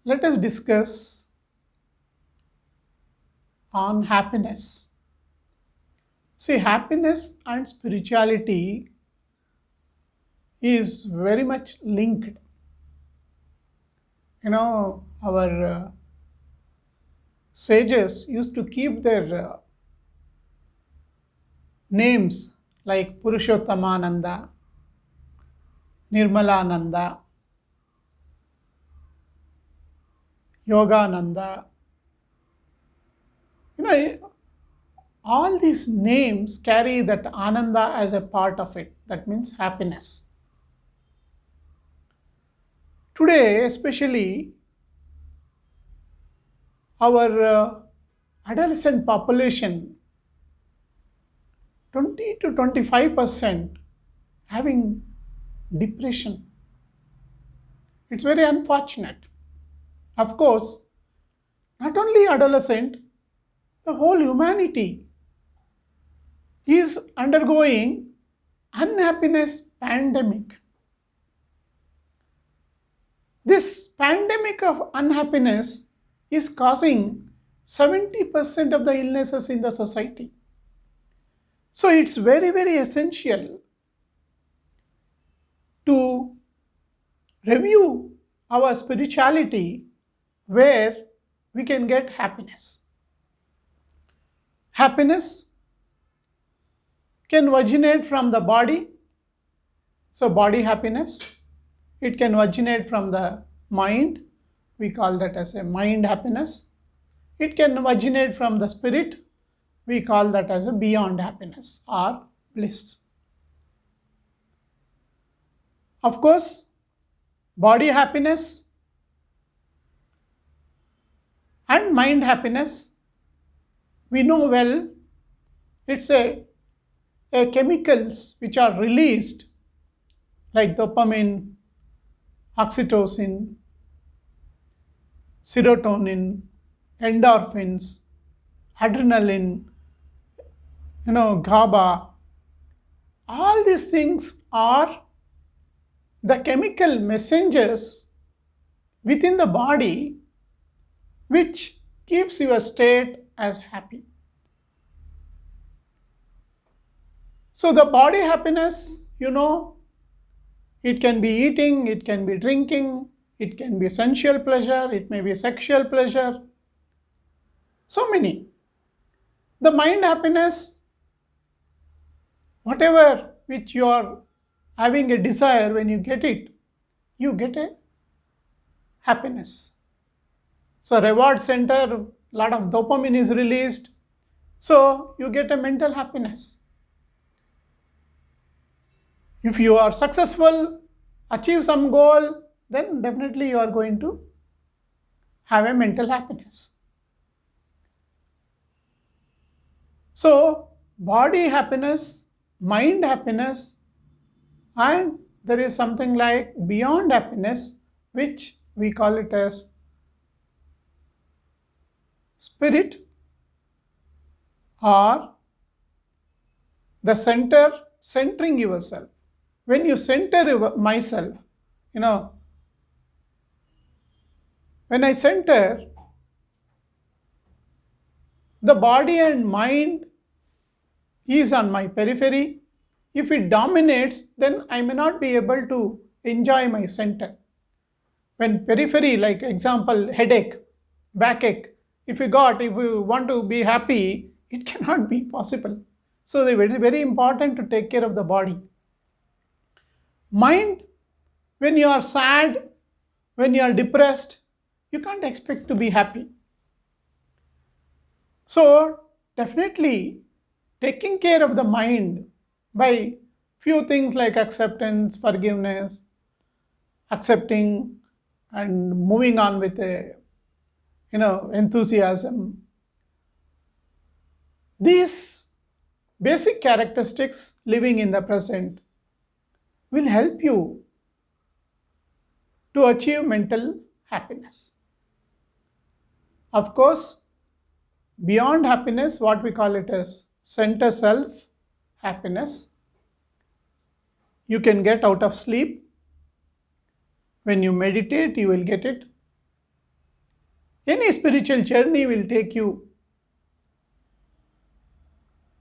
let us discuss on happiness. See, happiness and spirituality is very much linked. Our sages used to keep their names like Purushottamananda, Nirmalananda, Yogananda. All these names carry that Ananda as a part of it. That means happiness. Today, especially, our adolescent population, 20 to 25% having depression. It's very unfortunate. Of course, not only adolescent, the whole humanity is undergoing unhappiness pandemic. This pandemic of unhappiness is causing 70% of the illnesses in the society. So it's very, very essential to review our spirituality where we can get happiness. Happiness can originate from the body, so body happiness. It can originate from the mind, we call that as a mind happiness. It can originate from the spirit, we call that as a beyond happiness or bliss. Of course, body happiness and mind happiness, we know well, it's a chemicals which are released like dopamine, oxytocin, serotonin, endorphins, adrenaline, GABA. All these things are the chemical messengers within the body which keeps your state as happy. So the body happiness, it can be eating, it can be drinking, it can be sensual pleasure, it may be sexual pleasure. So many. The mind happiness, whatever which you are having a desire, when you get it, you get a happiness. So reward center, lot of dopamine is released, so you get a mental happiness. If you are successful, achieve some goal, then definitely you are going to have a mental happiness. So body happiness, mind happiness, and there is something like beyond happiness, which we call it as spirit or the centering yourself. When you center myself, when I center, the body and mind is on my periphery. If it dominates, then I may not be able to enjoy my center. When periphery, like example, headache, backache, if you want to be happy, it cannot be possible. So it is very important to take care of the body. Mind, when you are sad, when you are depressed, you can't expect to be happy. So definitely taking care of the mind by few things like acceptance, forgiveness, accepting and moving on with enthusiasm. These basic characteristics living in the present will help you to achieve mental happiness. Of course, beyond happiness, what we call it as center self happiness, you can get out of sleep. When you meditate, you will get it. Any spiritual journey will take you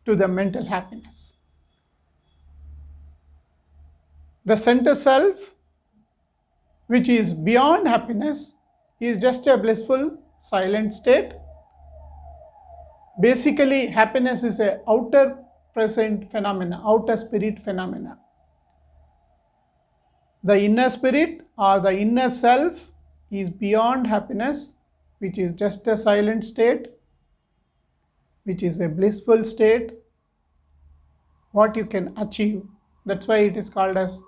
to the mental happiness. The center self, which is beyond happiness, is just a blissful, silent state. Basically, happiness is an outer present phenomena, outer spirit phenomena. The inner spirit or the inner self is beyond happiness, which is just a silent state, which is a blissful state, what you can achieve. That's why it is called as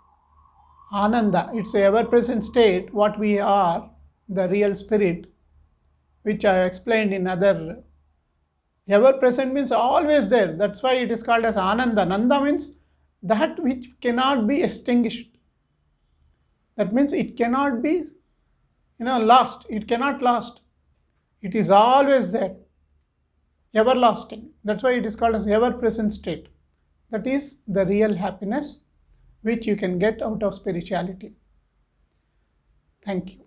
Ananda. It's a ever-present state, what we are, the real spirit, which I have explained in other. Ever-present means always there. That's why it is called as Ananda. Nanda means that which cannot be extinguished. That means it cannot be, lost. It cannot last. It is always there, everlasting. That's why it is called as ever-present state. That is the real happiness which you can get out of spirituality. Thank you.